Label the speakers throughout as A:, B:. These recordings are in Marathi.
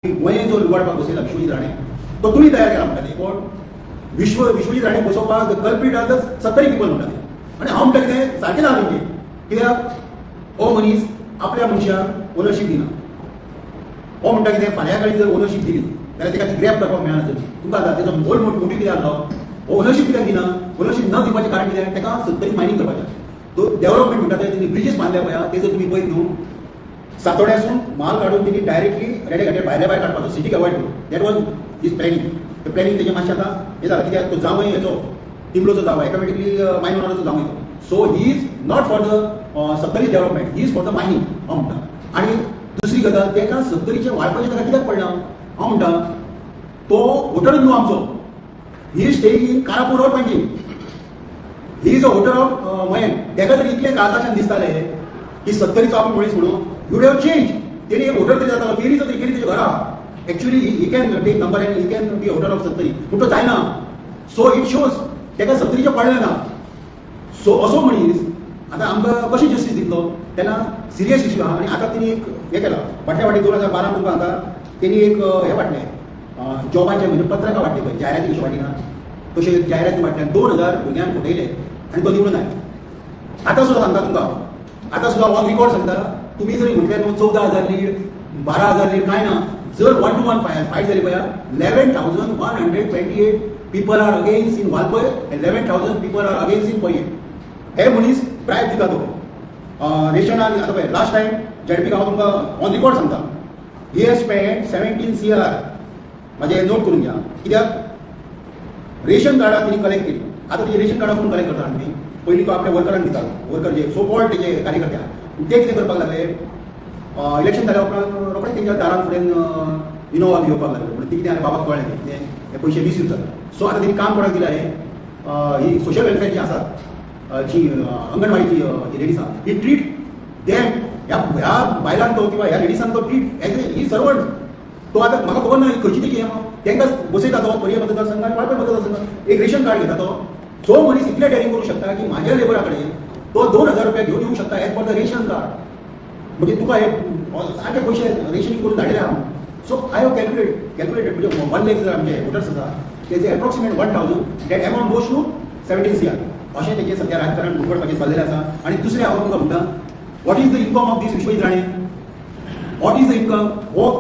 A: गोंय जो लुबाडपाक बसयला विश्वजीत राणे तो तुमी तयार केला म्हणटा कोण विश्वजीत राणे बसोवपाक कल्पीट आर द 70 पीपल म्हणटा ते आनी हांव म्हणटा कितें सारकें ना तुमचें कित्याक हो मनीस आपल्या मनशाक ओनरशीप दिना हो म्हणटा कितें फाल्यां काळी जर ओनरशीप दिली जाल्यार ताका ती ग्रॅप करपाक मेळना तर तुमकां आतां तेजो मोल मोठो कितें जालो हो ओनरशीप कित्याक दिना ओनरशीप न दिवपाचें कारण कितें ताका सत्तरी मायनींग करपाचें तो डेव्हलपमेंट म्हणटा ते तेणी ब्रिजीस बांदल्या पळय ते जर तुमी पळयत न्हू सातोड्यासून माल काढून त्यांनी डायरेक्टली रेडे घाटे भायल्या भायर काडपाचो सिटीक अवॉइड करून दॅट वॉज हिज प्लॅनिंग ते प्लॅनिंग तेजें मातशें आतां हें जालां कित्याक तो जावंय हेचो तिमलोचो जावं ऑटोमॅटिकली मायनॉराचो जावंय so he is not for the Sattari development he is for the mining हांव म्हणटा आनी दुसरी गजाल तेका सत्तरीचें वाडपाचें ताका कित्याक पडना हांव म्हणटा तो वोटर न्हू आमचो he is staying in Karapur road Panjim he is a voter of Mayem तेका जर इतलें काळजाच्यान दिसतालें की सत्तरीचो आपूण मनीस म्हणून you would have changed. Then एक होटल तरी जाता केली तर केली त्याच्या घरा actually he can take number and he can be hotel of Sattari पूण तो जायना सो इट शोज तेका सत्तरीचे पडलें ना सो असो मनीस आतां आमकां कशी जस्टीस दितलो तेन्ना सिरियस इश्यू आहा आनी आतां तेणी एक हें केलां फाटल्या फावटी 2012 तुमकां आतां तेणी एक हें वाटलें जॉबाचें म्हणजे पत्रकां वाटली पळय जायराती कशी वाटिना तशें जायराती वाटल्या 2000 भुरग्यांक फटयले आनी तो निवडून आयलो आतां सुद्दां सांगता तुमकां आतां सुद्दां ऑन रिकॉर्ड सांगता तुम्ही जरी म्हटल्यार 14,000 लीड 12,000 लीड काय ना जर 1-to-1 फायट जाली पळय 11,128 people are against in Valpoi 11,000 people are against in पयये हे मनीस प्रायज दिता तो रेशनान आतां पळय लास्ट टायम झेडपीक हांव तुमकां ऑन रिकॉर्ड सांगता ही हॅज स्पेंड 17 CR म्हाजें नोट करून घ्या कित्याक रेशन कार्डां तिणी कलेक्ट केली आतां तेजे रेशन कार्डां कोण कलेक्ट करता आमी पयलीं तो आपल्या वर्करांक दितालो वर्कर जे सो कॉल्ड तेजे कार्यकर्त्या ते कितें करपाक लागले इलेक्शन जाल्या उपरांत रोखडेच तेंच्या दारान फुडें इनोवा घेवपाक लागले पूण ती कितें आनी बाबाक कळ्ळें कितें हे पयशे मिसयूज जाता सो आतां तेणी काम कोणाक दिलां ही सोशल वेलफेअर जी आसात जी अंगणवाडीची लेडीज आहा ही ट्रीट देम ह्या बायलांक तो किंवा ह्या लेडिसांक तो treat as a he servant तो आतां म्हाका खबर ना खंयची तेजी तांकां बसयता तो पर्याय मतदारसंघात वाळपय मतदारसंघात एक रेशन कार्ड घेता तो जो मनीस इतले डेअरिंग करूं शकता की म्हाज्या लेबरा कडेन तो 2,000 रुपया घेवन येवंक शकता as per the ration card म्हणजे तुका हे सारके पयशे रेशनिंग करून धाडले हांव सो आय हॅव कॅल्क्युलेटेड म्हणजे 1 लाख जर आमचे वोटर्स आसा तेजे approximate 1,000 that amount goes to 17 CR अशें तेजें सद्या राजकारण मुखवटपाचें चल्लेलें आसा आनी दुसरें हांव तुमकां म्हणटा what is the income of this Vishwajit Rane what is the income हो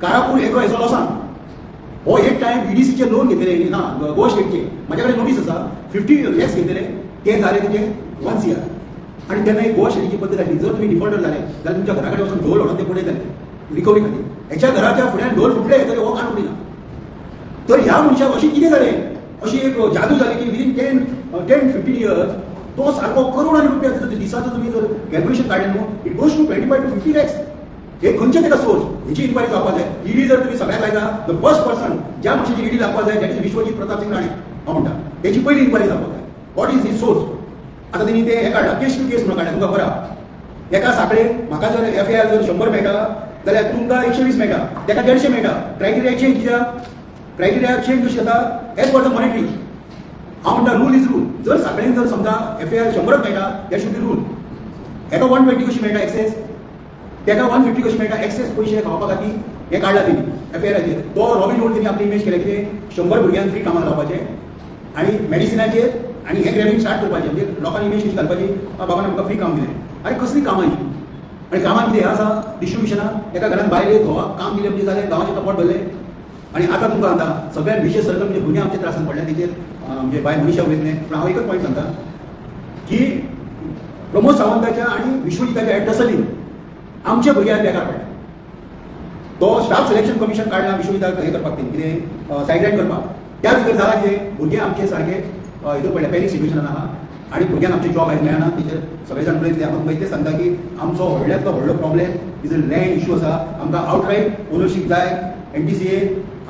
A: कारापूर एग्रो हेचो लॉसान हो एक टायम EDCचे लोन घेतलेले ना गोवा स्टेटचे म्हाजे कडेन नोटीस आसा 50 लॅक्स घेतलेले ते जाले तेजे 1 CR आणि त्यांना एक गोवा शेतीची पद्धत आसली जर तुम्ही डिफॉल्टर झाले जाल्यार तुमच्या घरा कडेन वचून ढोल हाडून ते पुढे जाले रिकवरी खातीर ह्याच्या घराच्या फुड्यान ढोल फुटले तरी हो कान उडिना तर ह्या मनशाक अशी कितें जालें अशी एक जादू जाली की विदीन 10-15 इयर्स तो सारको करोडांनी रुपया दिसाचो तुम्ही जर कॅल्क्युलेशन काडलें न्हू it goes to 25 to 50 lakhs हे खंयचे तेका सोर्स हेची इन्क्वायरी जावपाक जाय ईडी जर तुम्ही सगळ्याक लायता द फर्स्ट पर्सन ज्या मनशाची ईडी लागपाक जाय दॅट इज विश्वजीत प्रताप सिंग राणे हांव म्हणटा तेची पयली इन्क्वायरी जावपाक जाय वॉट इज हिज सोर्स आतां तेणी ते हे काडला केस टू केस म्हणून काडला तुमकां बरा एका साखळेन म्हाका जर FIR जर 100 मेळटा जाल्यार तुमकां 120 मेळटा तेका 150 मेळटा क्रायटेरिया चेंज कित्याक क्रायटेरिया चेंज कशी जाता एज पर द मॉनिटरी हांव म्हणटा रूल इज रूल जर साखळेन जर समजा FIR 100 मेळटा दॅट शुड बी रूल एका 120 कशी मेळटा एक्सेस तेका 150 कशी मेळटा एक्सेस पयशे खावपा खातीर हे काडला तेणी FIRाचेर तो रॉबिन हूड तेणी आपली इमेज केलें कितें 100 भुरग्यांक फ्री कामाक लावपाचें आनी मेडिसिनाचेर आनी हे ग्रॅबिंग स्टार्ट करपाचें म्हणजे लोकांनी इमेज कशी घालपाची बाबान आमकां फ्री काम दिलें आनी कसली कामां ही आनी कामां कितें आसा डिस्ट्रिब्युशनाक एका घरान बायले घोवाक काम दिलें म्हणजे जालें गांवाचें कपट भरलें आनी आतां तुमकां सांगता सगळ्यात विशेष सर्कल म्हणजे भुरग्यां आमच्या त्रासान पडल्या तेजेर म्हणजे बाय मनीषा उलयतलें पूण हांव एकच पॉयंट सांगता की प्रमोद सावंताच्या आनी विश्वजिताच्या टसलीन आमच्या भुरग्यांक बेकार पडल्या तो स्टाफ सिलेक्शन कमिशन काडला विश्वजिताक हें करपाक तेणी कितें सायडलायन करपाक त्या भितर जाला कितें भुरगे आमचे सारके हितूर पडल्या पॅनिक सिच्युएशनान आहा आनी भुरग्यांक आमचे जॉब आयज मेळना तेजेर सगळे जाण उलयतले आमकां मागीर सांगता की आमचो व्हडल्यांतलो व्हडलो problem is a land issue आसा आमकां आवटरायट ओनरशीप जाय NTCA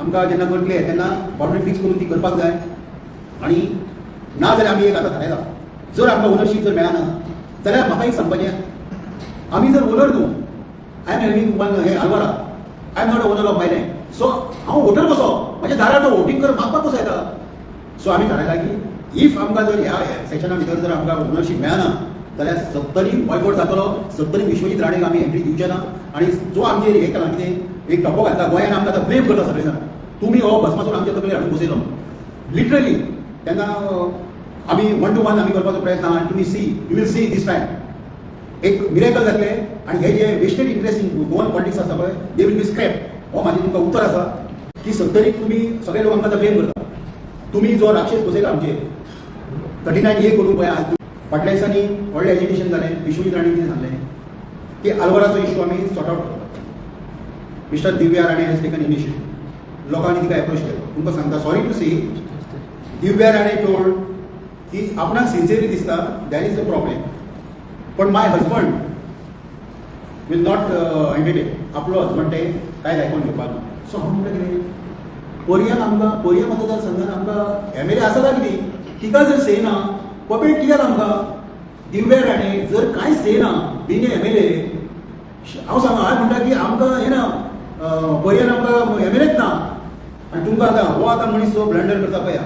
A: आमकां जेन्ना करतले तेन्ना बाउंड्री फिक्स करून ती करपाक जाय आनी ना जाल्यार आमी एक आतां थारायला जर आमकां ओनरशीप जर मेळना जाल्यार म्हाका एक सांगपाचें आमी जर ओनर न्हू आय एम हॅविंग वन हे आल्वारा I am not a owner of my land so हांव वोटर कसो म्हाज्या दारार तो वोटींग कर मागपाक कसो येता सो आमी थारायला की इफ आमकां जर ह्या सेशना भितर जर आमकां ओनरशीप मेळना जाल्यार सत्तरी बॉयकॉट जातलो, सत्तरी विश्वजीत राणेक आमी एंट्री दिवचे ना आनी जो आमचेर हे केला कितें एक टप्पो घातला गोंयान आमकां आतां ब्लेम करता सगळे जाण तुमी हो भस्मासूर आमच्या तकलेर हाडून बसयलो लिटरली तेन्ना आमी 1 to 1 आमी करपाचो प्रयत्न आहा आनी तुमी you will see this time एक मिरेकल जातले आनी हे जे vested interest in Goan politics आसा पळय दे वील बी स्क्रॅप हो म्हाजें तुमकां उत्तर आसा की सत्तरीक तुमी सगळे लोक आमकां ब्लेम करता तुमी जो राक्षस बसयला आमचेर 39 हे करून पळय आज फाटल्या दिसांनी व्हडलें एजिटेशन जालें विश्वजीत राणे कितें सांगलें की आल्वाराचो इश्यू आमी सॉर्ट आउट करता mister Divya Rane has taken initiative लोकांनी तिका एप्रोच केलो तुमकां सांगता sorry to see Divya Rane told की आपणाक सिन्सियरली दिसता दॅट इज द प्रॉब्लेम पण my husband will not entertain आपलो हजबंड ते कांयच आयकून घेवपाक ना सो हांव म्हणटा कितें पर्यान आमकां पर्या मतदारसंघान आमकां एम एल ए आसा काय कितें तिका जर सेना पपेट कित्याक आमकां दिव्या राणे जर कांयच सेना बीन एम एल ए हांव सांगा हांव म्हणटा की आमकां हें ना पर्यान आमकां एम एल एच ना आनी तुमकां आतां हो आतां मनीस जो ब्लंडर करता पळय